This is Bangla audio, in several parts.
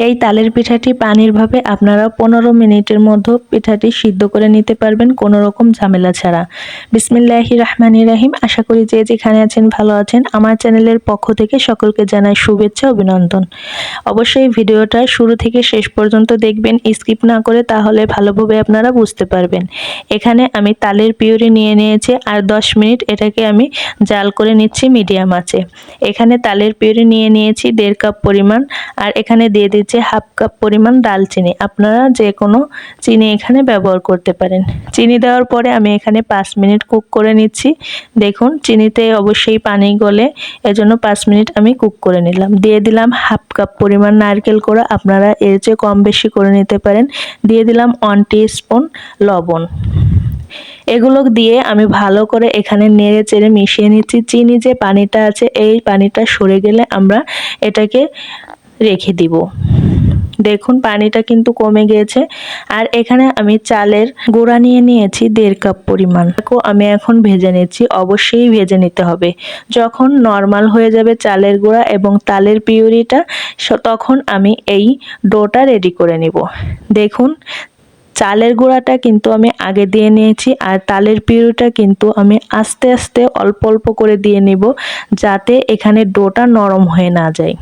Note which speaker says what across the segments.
Speaker 1: এই তালের পিঠাটি পানির ভাপে আপনারা 15 মিনিটের মধ্যে পিঠাটি সিদ্ধ করে নিতে পারবেন কোনো রকম ঝামেলা ছাড়া। বিসমিল্লাহির রহমানির রহিম। আশা করি যে যেখানে আছেন ভালো আছেন। আমার চ্যানেলের পক্ষ থেকে সকলকে জানাই শুভেচ্ছা অভিনন্দন। অবশ্যই ভিডিওটা শুরু থেকে শেষ পর্যন্ত দেখবেন, স্কিপ না করে, তাহলে ভালোভাবে আপনারা বুঝতে পারবেন। এখানে আমি তালের পিউরি নিয়ে নিয়েছি আর 10 মিনিট এটাকে আমি জাল করে নিচ্ছি মিডিয়াম আঁচে। এখানে তালের পিউরি নিয়ে নিয়েছি 1.5 কাপ পরিমাণ আর এখানে দিয়ে দিচ্ছি 1/2 কাপ পরিমাণ দালচিনি। আপনারা যে কোনো চিনি এখানে ব্যবহার করতে পারেন। চিনি দেওয়ার পরে আমি এখানে 5 মিনিট কুক করে নিচ্ছি। দেখুন চিনিতে অবশ্যই পানি গলে, এজন্য 5 মিনিট আমি কুক করে নিলাম। দিয়ে দিলাম 1/2 কাপ পরিমাণ নারকেল কোড়া, আপনারা এর চেয়ে কম বেশি করে নিতে পারেন। দিয়ে দিলাম 1 টিস্পুন লবণ। এগুলো দিয়ে আমি ভালো করে এখানে নেড়ে চেড়ে মিশিয়ে নিচ্ছি। চিনি যে পানিটা আছে এই পানিটা সরে গেলে আমরা এটাকে রেখে দিব। দেখুন পানিটা কিন্তু কমে গিয়েছে। আর এখানে আমি চালের গুঁড়া নিয়ে নিয়েছি 1.5 কাপ পরিমাণ। আমি এখন ভেজে নিচ্ছি, অবশ্যই ভেজে নিতে হবে। যখন নরমাল হয়ে যাবে চালের গুঁড়া এবং তালের পিউরিটা, তখন আমি এই ডোটা রেডি করে নিব। দেখুন চালের গুঁড়াটা কিন্তু আমি আগে দিয়ে নিয়েছি আর তালের পিউরিটা কিন্তু আমি আস্তে আস্তে অল্প অল্প করে দিয়ে নিব, যাতে এখানে ডোটা নরম হয়ে না যায়।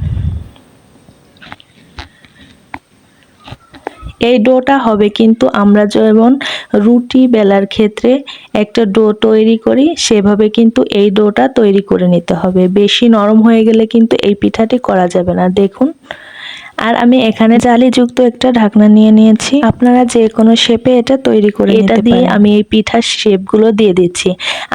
Speaker 1: এই ডোটা হবে কিন্তু আমরা যেমন রুটি বেলার ক্ষেত্রে একটা ডো তৈরি করি, সেভাবে কিন্তু এই ডোটা তৈরি করে নিতে হবে। বেশি নরম হয়ে গেলে কিন্তু এই পিঠাটি করা যাবে না। দেখুন আর আমি এখানে জালিযুক্ত একটা ঢাকনা নিয়ে নিয়েছি। আপনারা যে কোনো শেপে এটা তৈরি করে নিতে পারেন। এটা দিয়ে আমি এই পিঠার শেপগুলো দিয়ে দিচ্ছি।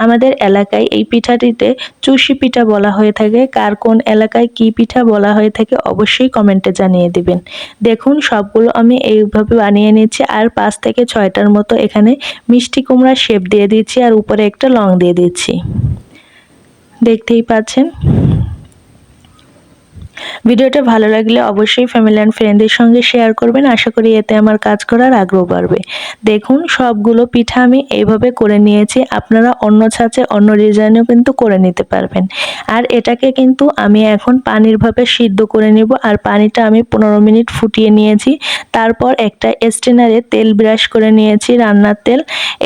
Speaker 1: আমাদের এলাকায় এই পিঠাটিতে চুষি পিঠা বলা হয়ে থাকে। কার কোন এলাকায় কি পিঠা বলা হয়ে থাকে অবশ্যই কমেন্টে জানিয়ে দিবেন। দেখুন সবগুলো আমি এইভাবে বানিয়ে নিচ্ছি আর 5 থেকে 6টার মতো এখানে মিষ্টি কুমড়ার শেপ দিয়ে দিচ্ছি আর উপরে একটা লং দিয়ে দিচ্ছি। দেখতেই পাচ্ছেন। ভিডিওটা ভালো লাগলে অবশ্যই ফ্যামিলি অ্যান্ড ফ্রেন্ডদের সঙ্গে শেয়ার করবেন। আশা করি এতে আমার কাজ করার আগ্রহ বাড়বে। দেখুন সবগুলো পিঠা আমি এইভাবে করে নিয়েছি। আপনারা অন্য ছাঁচে অন্য ডিজাইনেও কিন্তু করে নিতে পারবেন। আর এটাকে কিন্তু আমি এখন পানির ভাপে সিদ্ধ করে নিব আর পানিটা আমি 15 মিনিট ফুটিয়ে নিয়েছি। তারপর একটা স্ট্রেনারে তেল ব্রাশ করে নিয়েছি, রান্নার তেল।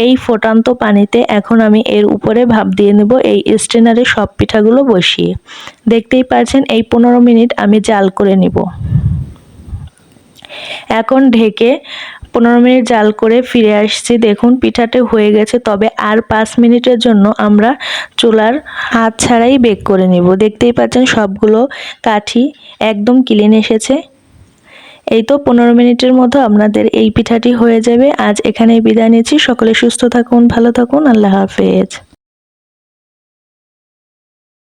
Speaker 1: এই ফোটান্ত পানিতে এখন আমি এর উপরে ভাপ দিয়ে নেব এই স্ট্রেনারে সব পিঠাগুলো বসিয়ে। দেখতেই পাচ্ছেন এই 15 মিনিট আমি জাল করে নিব। এখন ঢেকে 15 মিনিট জাল করে ফিরে আসছি। দেখুন পিঠাটা হয়ে গেছে, তবে আর 5 মিনিটের জন্য আমরা চুলার হাত ছাড়াই বেক করে নিব। দেখতেই পাচ্ছেন সবগুলো কাঠি একদম ক্লিন এসেছে। এই তো 15 মিনিটের মধ্যে আপনাদের এই পিঠাটি হয়ে যাবে। আজ এখানেই বিদায় নিচ্ছি। সকলে সুস্থ থাকুন, ভালো থাকুন। আল্লাহ হাফেজ।